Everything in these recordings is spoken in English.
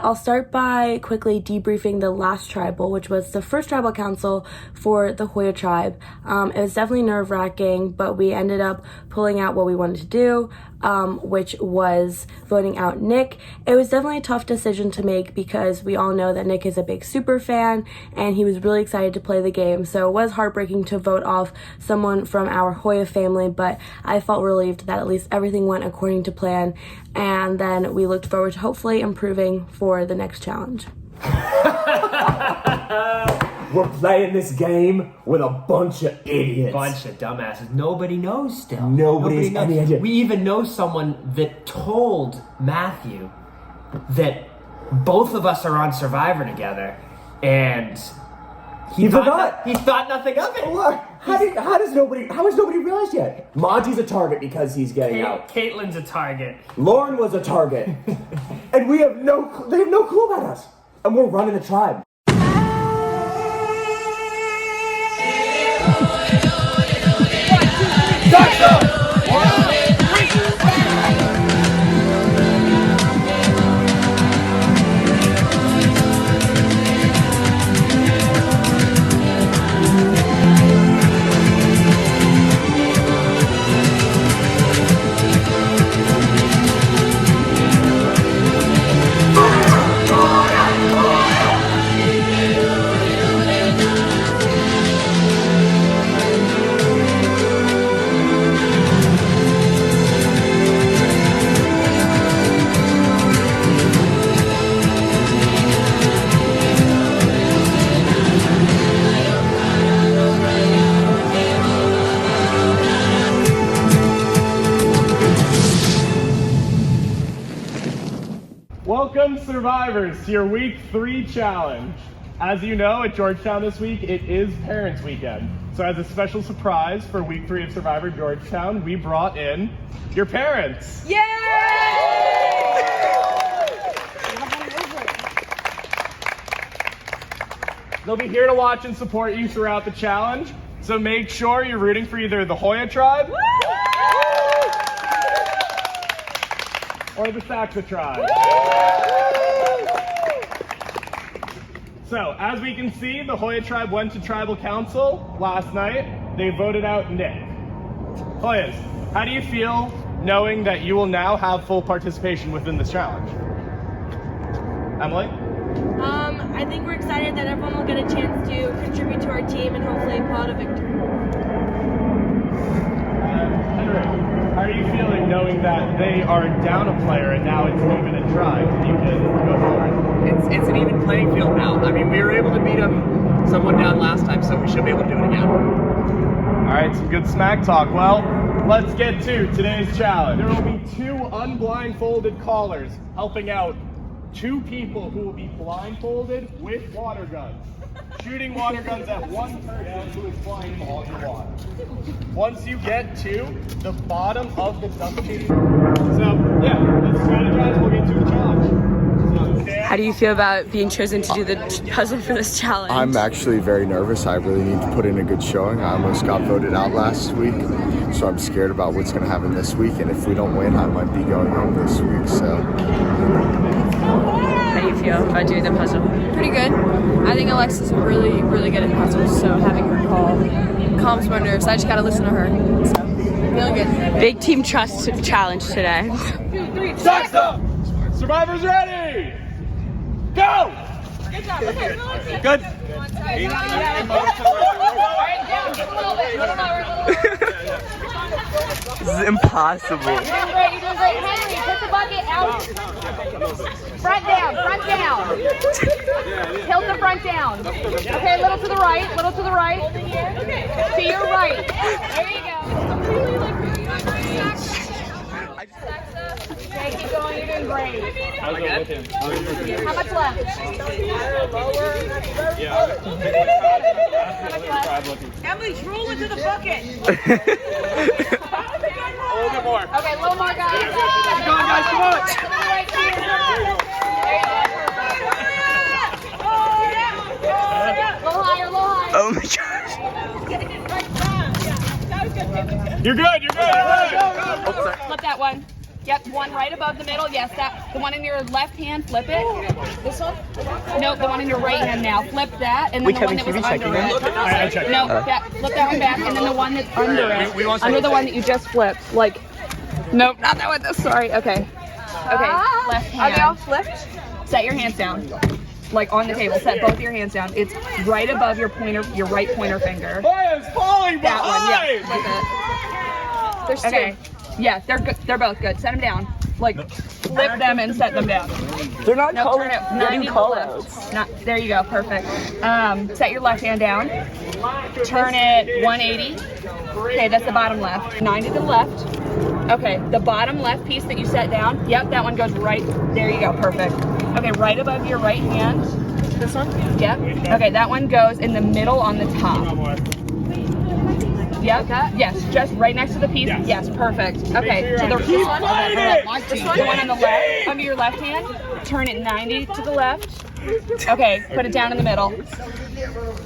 I'll start by quickly debriefing the last tribal, which was the first tribal council for the Hoya tribe. It was definitely nerve-wracking, but we ended up pulling out what we wanted to do, which was voting out Nick. It was definitely a tough decision to make because we all know that Nick is a big super fan and he was really excited to play the game. So it was heartbreaking to vote off someone from our Hoya family, but I felt relieved that at least everything went according to plan, and then we looked forward to hopefully improving for the next challenge. We're playing this game with a bunch of idiots. Bunch of dumbasses. Nobody knows still. Nobody knows. Any idea. We even know someone that told Matthew that both of us are on Survivor together, and he forgot. He thought nothing of it. Look, how has nobody realized yet? Monty's a target because he's getting out. Caitlin's a target. Lauren was a target. And they have no clue about us. And we're running the tribe. Welcome, survivors, to your week 3 challenge. As you know, at Georgetown this week, it is Parents Weekend. So as a special surprise for week 3 of Survivor Georgetown, we brought in your parents. Yay! They'll be here to watch and support you throughout the challenge. So make sure you're rooting for either the Hoya tribe or the Saxa tribe. So, as we can see, the Hoya tribe went to tribal council last night. They voted out Nick. Hoyas, how do you feel knowing that you will now have full participation within this challenge? Emily? I think we're excited that everyone will get a chance to contribute to our team and hopefully pull out a victory. Henry, how are you feeling knowing that they are down a player and now it's even a tribe and you can go forward? It's an even playing field now. I mean, we were able to beat someone down last time, so we should be able to do it again. All right, some good smack talk. Well, let's get to today's challenge. There will be 2 unblindfolded callers helping out 2 people who will be blindfolded with water guns, shooting water guns at one person who is flying on the water. Once you get to the bottom of the duck chain, so yeah, let's strategize. We'll get to the challenge. How do you feel about being chosen to do the puzzle for this challenge? I'm actually very nervous. I really need to put in a good showing. I almost got voted out last week, so I'm scared about what's going to happen this week. And if we don't win, I might be going home this week. So, how do you feel about doing the puzzle? Pretty good. I think Alexa's really, really good at puzzles, so having her call calms my nerves. I just gotta listen to her. So, feeling good. Big team trust challenge today. Saxa! Survivors ready! Go! Good job. Okay. Good. This is impossible. You're doing great. You're doing great. Henry, put the bucket out. Front down. Front down. Tilt the front down. Okay, a little to the right. Little to the right. To your right. There you go. Okay, keep going. You're doing great. How's it looking? How much left? Yeah. How much left? Emily's rolling to the bucket. A little bit more. Okay, a little more, guys. Keep going, guys. Come on. To the right, to your right. A little higher, a little higher. Oh my gosh. You're good. You're good. Flip that one. Yep, one right above the middle. Yes, that. The one in your left hand, flip it. This one? No, the one in your right hand now. Flip that, and then the one that was under it. I checked. No, flip that one back, and then the one that's under it. Under the one that you just flipped. Like, nope, not that one. Sorry. Okay. Okay. Left hand. Are they all flipped? Set your hands down. Like on the table. Set both your hands down. It's right above your pointer, your right pointer finger. Fire's falling That behind! one, yeah. Flip it. There's two. Okay. Yeah, they're good. They're both good. Set them down. Like, flip them and set them down. They're not No, color. turn it. They 90 do to call the outs. left. Not, there you go. Perfect. Set your left hand down. Turn it 180. Okay, that's the bottom left. 90 to the left. Okay, the bottom left piece that you set down. Yep, that one goes right. There you go. Perfect. Okay, right above your right hand. This one? Yep. Okay, that one goes in the middle on the top. Yep. Yes, just right next to the piece. Yes, perfect. Okay, to the Keep fighting it! the one on the left, under your left hand. Turn it 90 to the left. Okay, put it down in the middle.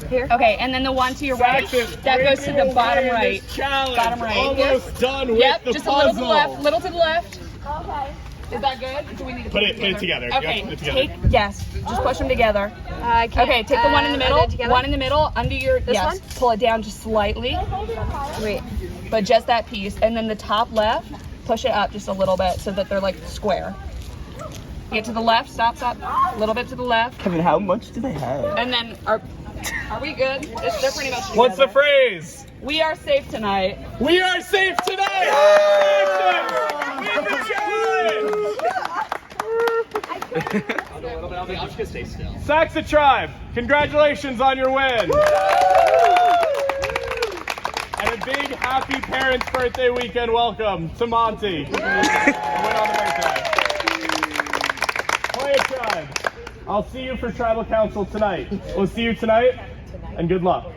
Here. Okay, and then the one to your right, that goes to the bottom right. Bottom right. Almost done with Yep, the just puzzle. a little to the left. Little to the left. Okay. Is that good? Do we need to Put it together. You have to Okay, put it together. yes, just push them together. I can't. Okay, take the one in the middle. together? One in the middle, under your, This yes, one? pull it down just slightly. Wait. But just that piece. And then the top left, push it up just a little bit so that they're like square. Get to the left, stop, a little bit to the left. Kevin, how much do they have? And then, are we good? They're pretty much together. What's the phrase? We are safe tonight. We are safe tonight! Win the challenge! I'm just gonna stay still. Saxa Tribe, congratulations on your win! And a big happy Parents' Birthday Weekend welcome to Monty. Win on the birthday. Hoya Tribe, I'll see you for Tribal Council tonight. We'll see you tonight, and good luck.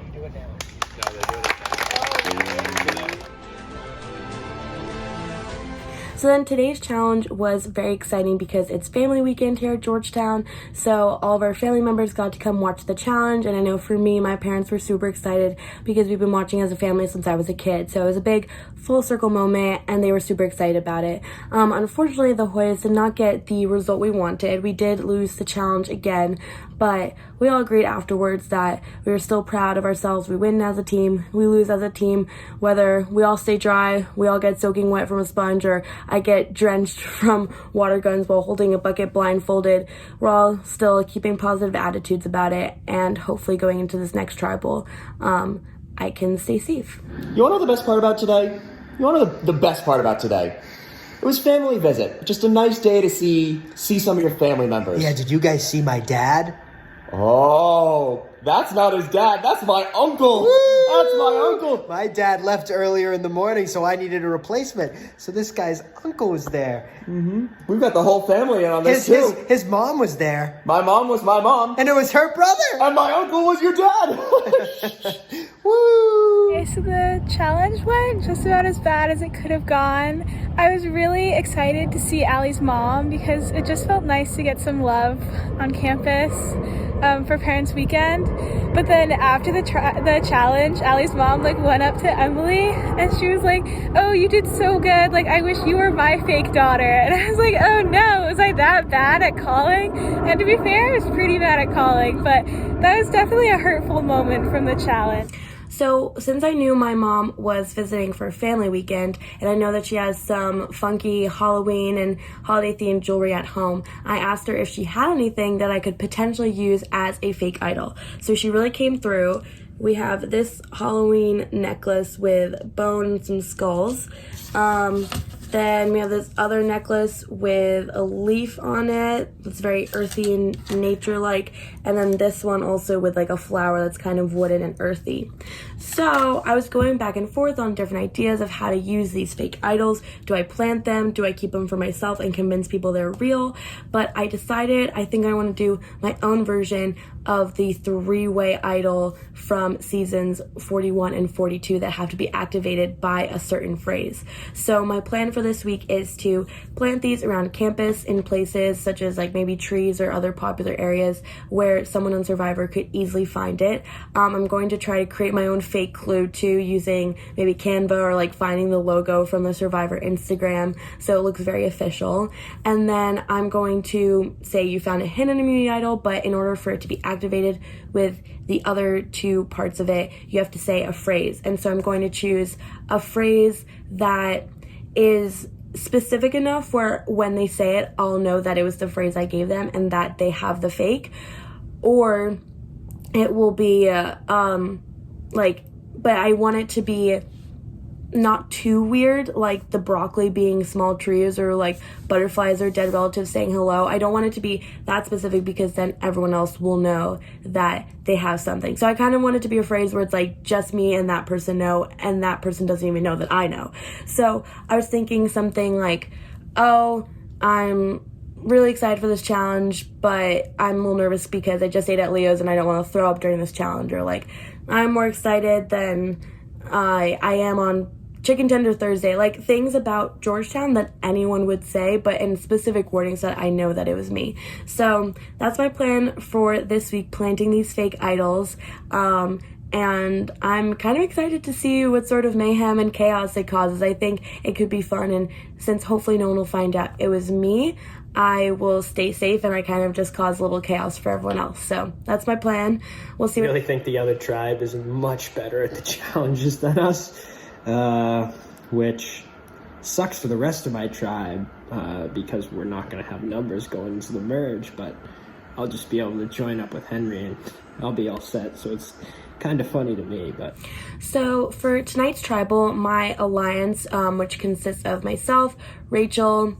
So then today's challenge was very exciting because it's family weekend here at Georgetown. So all of our family members got to come watch the challenge. And I know for me, my parents were super excited because we've been watching as a family since I was a kid. So it was a big full circle moment and they were super excited about it. Unfortunately, the Hoyas did not get the result we wanted. We did lose the challenge again, but we all agreed afterwards that we were still proud of ourselves. We win as a team, we lose as a team, whether we all stay dry, we all get soaking wet from a sponge, or I get drenched from water guns while holding a bucket blindfolded. We're all still keeping positive attitudes about it, and hopefully going into this next tribal, I can stay safe. You want to know the best part about today? You want to know the best part about today? It was family visit. Just a nice day to see some of your family members. Yeah, did you guys see my dad? Oh, that's not his dad. That's my uncle. Woo! That's my uncle. My dad left earlier in the morning, so I needed a replacement. So this guy's uncle was there. Mm-hmm. We've got the whole family in on this too. His mom was there. My mom was my mom. And it was her brother. And my uncle was your dad. Woo! Okay, so the challenge went just about as bad as it could have gone. I was really excited to see Allie's mom because it just felt nice to get some love on campus for Parents Weekend. But then after the challenge, Allie's mom went up to Emily and she was like, "Oh, you did so good. I wish you were my fake daughter." And I was like, "Oh no, was I that bad at calling?" And to be fair, I was pretty bad at calling, but that was definitely a hurtful moment from the challenge. So since I knew my mom was visiting for family weekend, and I know that she has some funky Halloween and holiday themed jewelry at home, I asked her if she had anything that I could potentially use as a fake idol. So she really came through. We have this Halloween necklace with bones and skulls. Then we have this other necklace with a leaf on it. It's very earthy and nature-like. And then this one also with a flower that's kind of wooden and earthy. So I was going back and forth on different ideas of how to use these fake idols. Do I plant them? Do I keep them for myself and convince people they're real? But I decided I think I want to do my own version of the three-way idol from seasons 41 and 42 that have to be activated by a certain phrase. So my plan for this week is to plant these around campus in places such as like maybe trees or other popular areas where someone on Survivor could easily find it. I'm going to try to create my own fake clue too, using maybe Canva or like finding the logo from the Survivor Instagram so it looks very official. And then I'm going to say you found a hidden immunity idol, but in order for it to be activated with the other two parts of it, you have to say a phrase. And so I'm going to choose a phrase that is specific enough where when they say it, I'll know that it was the phrase I gave them and that they have the fake. Or it will be but I want it to be not too weird, like the broccoli being small trees or like butterflies or dead relatives saying hello. I don't want it to be that specific because then everyone else will know that they have something. So I kind of want it to be a phrase where it's like just me and that person know, and that person doesn't even know that I know. So I was thinking something like, oh, I'm really excited for this challenge, but I'm a little nervous because I just ate at Leo's and I don't want to throw up during this challenge. Or like, I'm more excited than I am on Chicken Tender Thursday, like things about Georgetown that anyone would say, but in specific wordings that I know that it was me. So that's my plan for this week, planting these fake idols. And I'm kind of excited to see what sort of mayhem and chaos it causes. I think it could be fun, and since hopefully no one will find out it was me, I will stay safe and I kind of just cause a little chaos for everyone else. So that's my plan. We'll see. I really think the other tribe is much better at the challenges than us. Which sucks for the rest of my tribe because we're not going to have numbers going into the merge, but I'll just be able to join up with Henry and I'll be all set. So it's kind of funny to me. But so for tonight's tribal, my alliance, which consists of myself, Rachel,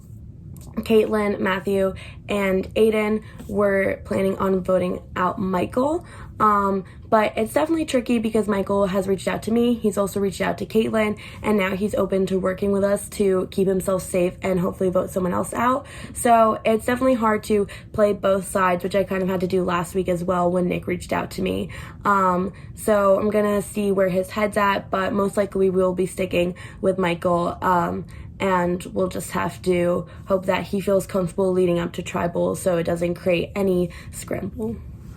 Caitlin, Matthew, and Aiden, were planning on voting out Michael. But it's definitely tricky because Michael has reached out to me. He's also reached out to Caitlin, and now he's open to working with us to keep himself safe and hopefully vote someone else out. So it's definitely hard to play both sides, which I kind of had to do last week as well when Nick reached out to me. So I'm gonna see where his head's at, but most likely we will be sticking with Michael. And we'll just have to hope that he feels comfortable leading up to tribal so it doesn't create any scramble.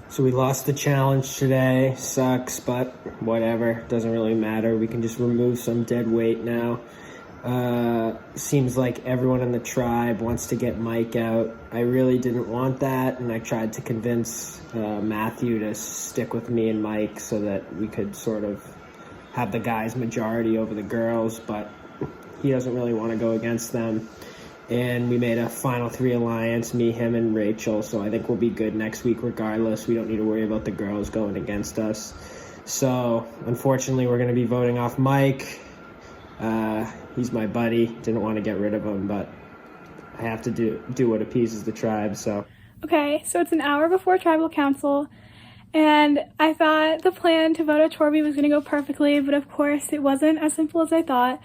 So we lost the challenge today. Sucks, but whatever. Doesn't really matter. We can just remove some dead weight now. Seems like everyone in the tribe wants to get Mike out. I really didn't want that, and I tried to convince Matthew to stick with me and Mike so that we could sort of have the guys' majority over the girls, but he doesn't really want to go against them. And we made a final three alliance, me, him, and Rachel, so I think we'll be good next week regardless. We don't need to worry about the girls going against us. So, unfortunately, we're going to be voting off Mike. He's my buddy. Didn't want to get rid of him, but I have to do what appeases the tribe, so. Okay, so it's an hour before tribal council, and I thought the plan to vote out Chorby was going to go perfectly, but of course it wasn't as simple as I thought.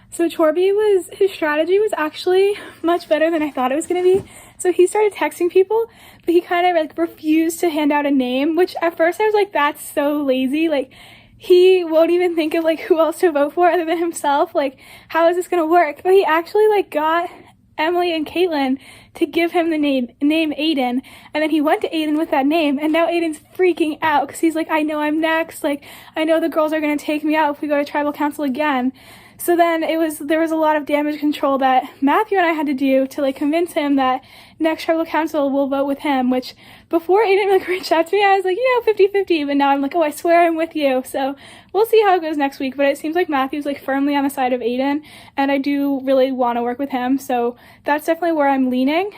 So his strategy was actually much better than I thought it was going to be. So he started texting people, but he kind of like refused to hand out a name, which at first I was like, that's so lazy. Like, he won't even think of like who else to vote for other than himself. Like, how is this going to work? But he actually like got Emily and Caitlin to give him the name Aiden, and then he went to Aiden with that name, and now Aiden's freaking out because he's like, I know I'm next. Like, I know the girls are going to take me out if we go to tribal council again. So then there was a lot of damage control that Matthew and I had to do to like convince him that next tribal council will vote with him, which before Aiden like reached out to me, I was like, 50-50, but now I'm like, oh, I swear I'm with you. So we'll see how it goes next week, but it seems like Matthew's like firmly on the side of Aiden, and I do really want to work with him, so that's definitely where I'm leaning.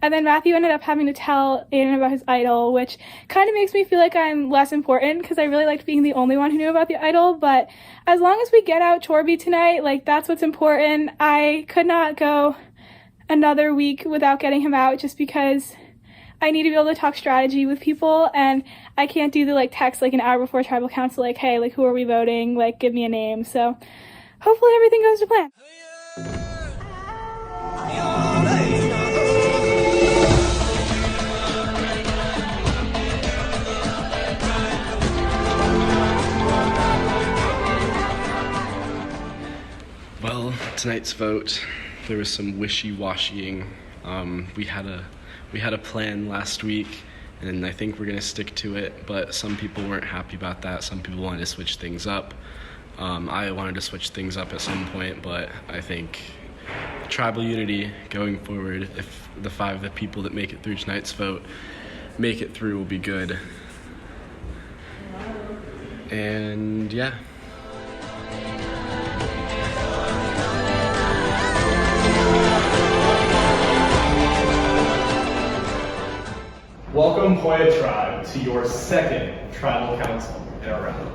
And then Matthew ended up having to tell Aiden about his idol, which kind of makes me feel like I'm less important because I really liked being the only one who knew about the idol. But as long as we get out Chorby tonight, like, that's what's important. I could not go another week without getting him out just because I need to be able to talk strategy with people, and I can't do the like text like an hour before tribal council like, hey, like, who are we voting? Like, give me a name. So hopefully everything goes to plan. Well, Tonight's vote, there was some wishy-washying. We had a plan last week, and I think we're gonna stick to it, but some people weren't happy about that. Some people wanted to switch things up. I wanted to switch things up at some point, but I think tribal unity going forward, if the people that make it through tonight's vote make it through, will be good. And yeah. Welcome, Hoya Tribe, to your second tribal council in a row.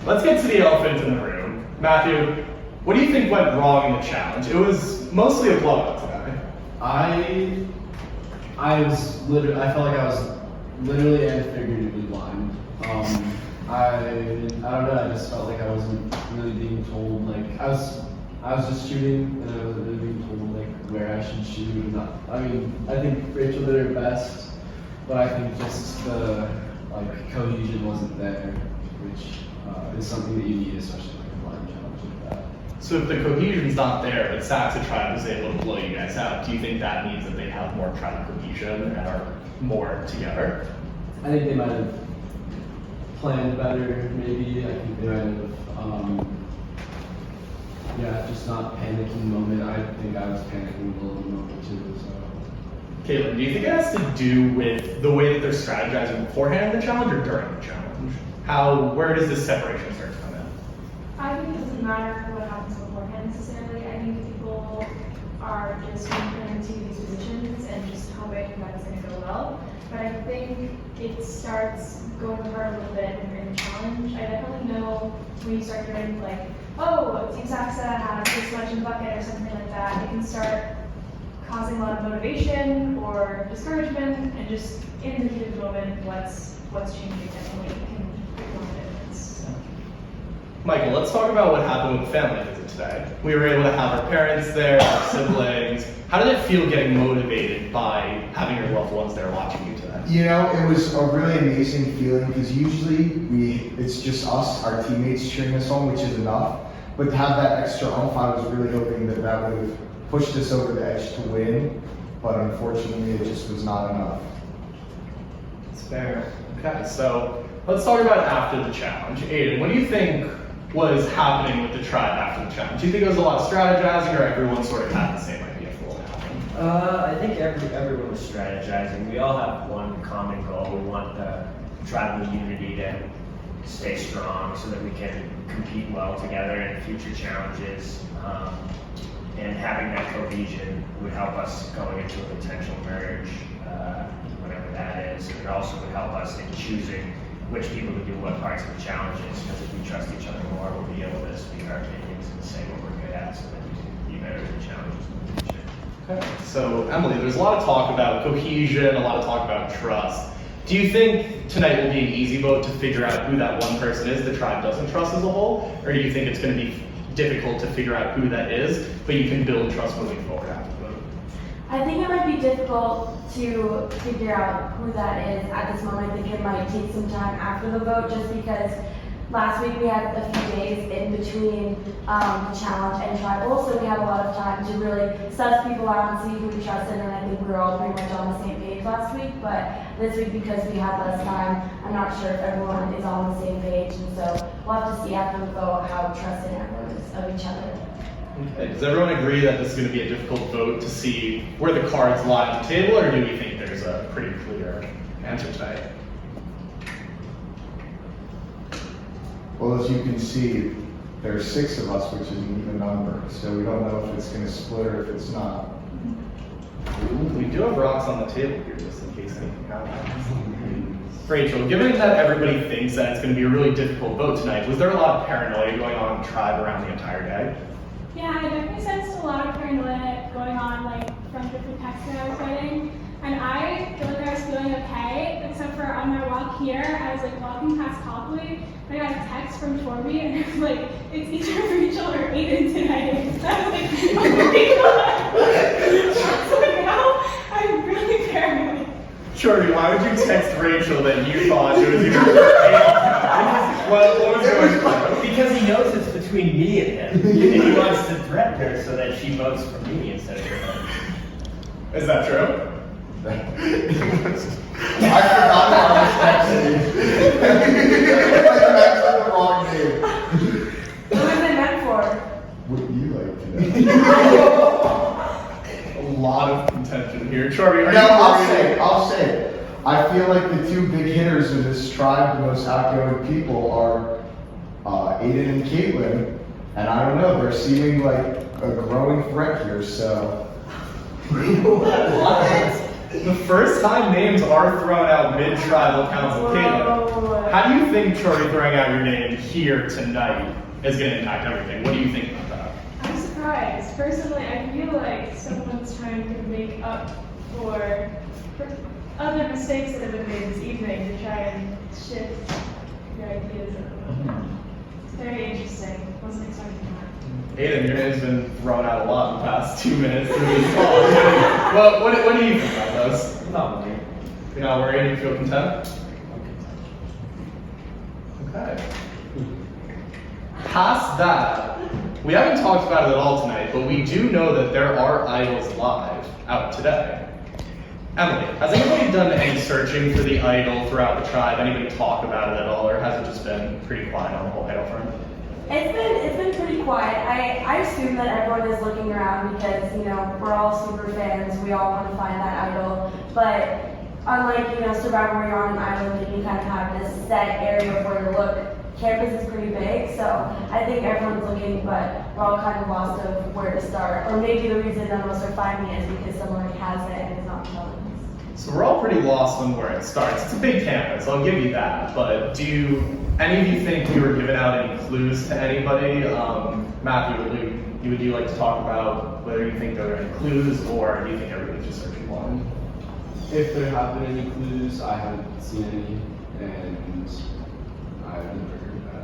Let's get to the elephant in the room. Matthew, what do you think went wrong in the challenge? It was mostly a blowout today. I felt like I was literally and figuratively blind. I don't know, I just felt like I wasn't really being told, like, I was just shooting, and I wasn't really being told, like, where I should shoot. I think Rachel did her best, but I think just the, like, cohesion wasn't there, which is something that you need, especially like a blind challenge like that. So if the cohesion's not there, but Saxa Tribe was able to blow you guys out, do you think that means that they have more tribal cohesion and are more together? I think they might have planned better, maybe. I think they might have, just not panicking moment. I think I was panicking a little moment too, so. Caitlin, do you think it has to do with the way that they're strategizing beforehand in the challenge or during the challenge? Where does this separation start to come in? I think it doesn't matter what happens beforehand necessarily. I think people are just put into these positions and just hoping that it's going to go well. But I think it starts going apart a little bit during the challenge. I definitely know when you start hearing like, oh, Team Saxa has this much in the bucket or something like that, it can start causing a lot of motivation or discouragement, and just in the heat of the moment, what's changing definitely can make more difference. So. Michael, let's talk about what happened with the family visit today. We were able to have our parents there, our siblings. How did it feel getting motivated by having your loved ones there watching you today? You know, it was a really amazing feeling because usually it's just us, our teammates cheering us on, which is enough. But to have that extra oomph, I was really hoping that would have pushed us over the edge to win. But unfortunately, it just was not enough. It's fair. Okay, so let's talk about after the challenge. Aiden, what do you think was happening with the tribe after the challenge? Do you think it was a lot of strategizing, or everyone sort of had the same idea for what happened? I think everyone was strategizing. We all have one common goal. We want the tribal unity to stay strong so that we can compete well together in future challenges. And having that cohesion would help us going into a potential merge, whatever that is. It also would help us in choosing which people to do what parts of the challenges, because if we trust each other more, we'll be able to speak our opinions and say what we're good at so that we can be better at the challenges in the future. Okay. So, Emily, there's a lot of talk about cohesion, a lot of talk about trust. Do you think tonight will be an easy vote to figure out who that one person is the tribe doesn't trust as a whole? Or do you think it's going to be difficult to figure out who that is, but you can build trust moving forward after the vote? I think it might be difficult to figure out who that is at this moment. I think it might take some time after the vote, just because last week we had a few days in between the challenge and tribal, so we had a lot of time to really suss people out and see who we trusted, and I think we were all pretty much on the same page last week. But this week, because we had less time, I'm not sure if everyone is on the same page, and so we'll have to see after the vote how trusting everyone is of each other. Okay. Does everyone agree that this is going to be a difficult vote to see where the cards lie on the table, or do we think there's a pretty clear answer tonight? Well, as you can see, there are 6 of us, which is an even number, so we don't know if it's going to split or if it's not. We do have rocks on the table here, just in case anything happens. Rachel, given that everybody thinks that it's going to be a really difficult vote tonight, was there a lot of paranoia going on in the tribe around the entire day? Yeah, I definitely sensed a lot of paranoia going on, like, from different texts that I was getting. And I feel like I was feeling okay, except for on my walk here, I was like walking past Copley, and I got a text from Torby, and it was like, it's either Rachel or Aiden tonight. And I was like, oh my god! So now I'm really paranoid. Shorty, why would you text Rachel that you thought it was either Aiden? What was going on? Because he knows it's between me and him. And he wants to threaten her so that she votes for me instead of her. Is that true? I forgot about this name. That's the wrong name. What was it meant for? Would you like to know? A lot of contention here. Chorby, are No, you I'll say it. I feel like the two big hitters in this tribe, the most outgoing people, are Aiden and Caitlin. And I don't know, they're seeming like a growing threat here, so. The first time names are thrown out mid-tribal council, Caitlin, how do you think Chorby throwing out your name here tonight is going to impact everything? What do you think about that? I'm surprised. Personally, I feel like someone's trying to make up for other mistakes that have been made this evening to try and shift your ideas a little bit. It's very interesting. Wasn't expecting that. Aiden, your name's been thrown out a lot in the past 2 minutes through this call. Well, what do you think about this? Not worried. You're not worried? You feel content? Okay. Past that, we haven't talked about it at all tonight, but we do know that there are idols live out today. Emily, has anybody done any searching for the idol throughout the tribe? Anybody talk about it at all, or has it just been pretty quiet on the whole idol front? It's been pretty quiet. I assume that everyone is looking around because, you know, we're all super fans. We all want to find that idol. But unlike, you know, Survivor where you're on an island and you kind of have this set area where to look, campus is pretty big. So I think everyone's looking, but we're all kind of lost of where to start. Or maybe the reason none of us are finding it is because someone already has it and is not telling us. So we're all pretty lost on where it starts. It's a big campus, I'll give you that. But do any of you think you were giving out any clues to anybody? Matthew, would you like to talk about whether you think there are any clues, or do you think everybody's just searching blind? If there have been any clues, I haven't seen any, and I've never heard about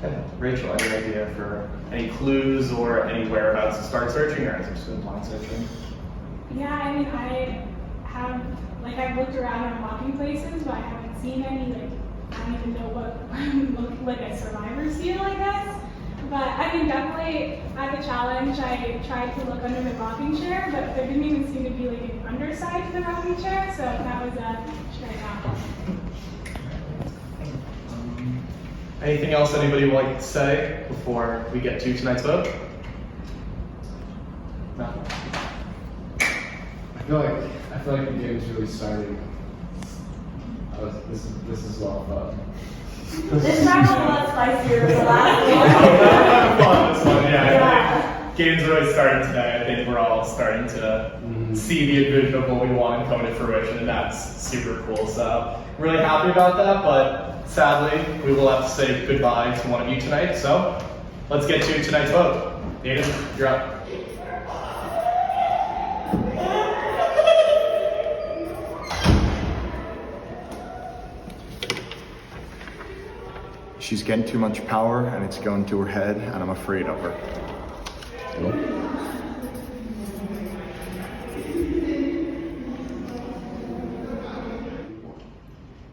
it. Okay. Rachel, any idea for any clues or any whereabouts to start searching, or is it just blind searching? Yeah, I mean, I've looked around on walking places, but I haven't seen any, I don't even know what look like a survivor's deal, I guess. But I mean, definitely at the challenge, I tried to look under the rocking chair, but there didn't even seem to be like an underside to the rocking chair, so that was straight out. Anything else anybody would like to say before we get to tonight's vote? No? I feel like the game's really starting. This is a lot of fun. This round's a lot spicier than the last one. This one, yeah. I think game's really starting today. I think we're all starting to see the vision of what we want and come to fruition, and that's super cool. So really happy about that, but sadly, we will have to say goodbye to one of you tonight. So let's get to tonight's vote. Aiden, you're up. She's getting too much power and it's going to her head, and I'm afraid of her.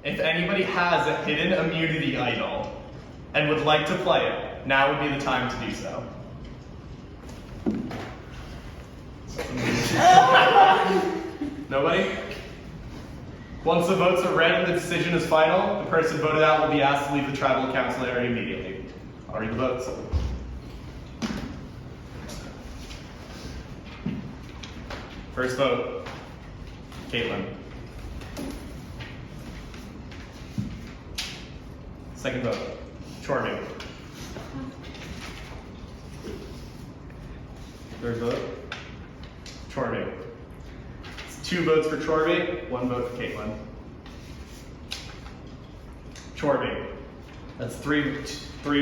If anybody has a hidden immunity idol and would like to play it, now would be the time to do so. Nobody? Once the votes are read and the decision is final, the person voted out will be asked to leave the tribal council area immediately. I'll read the votes. First vote, Caitlin. Second vote, Chorby. Third vote, Chorby. It's 2 votes for Chorby, 1 vote for Caitlin. Chorby. That's three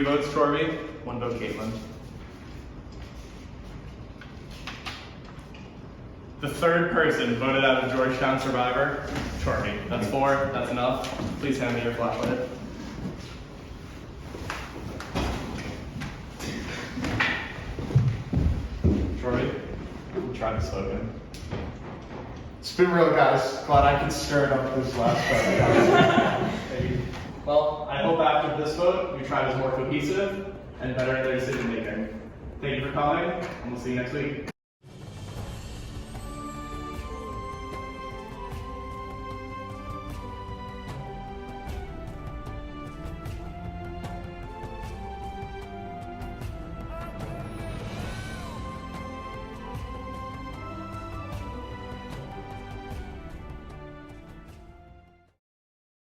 votes Chorby, 1 vote Caitlin. The third person voted out of Georgetown Survivor, Chorby. That's 4, that's enough. Please hand me your flashlight. Chorby, try the slogan. It's been real, guys. Glad I could stir it up this last time. Well, I hope after this vote, your tribe is more cohesive and better at their decision making. Thank you for coming, and we'll see you next week.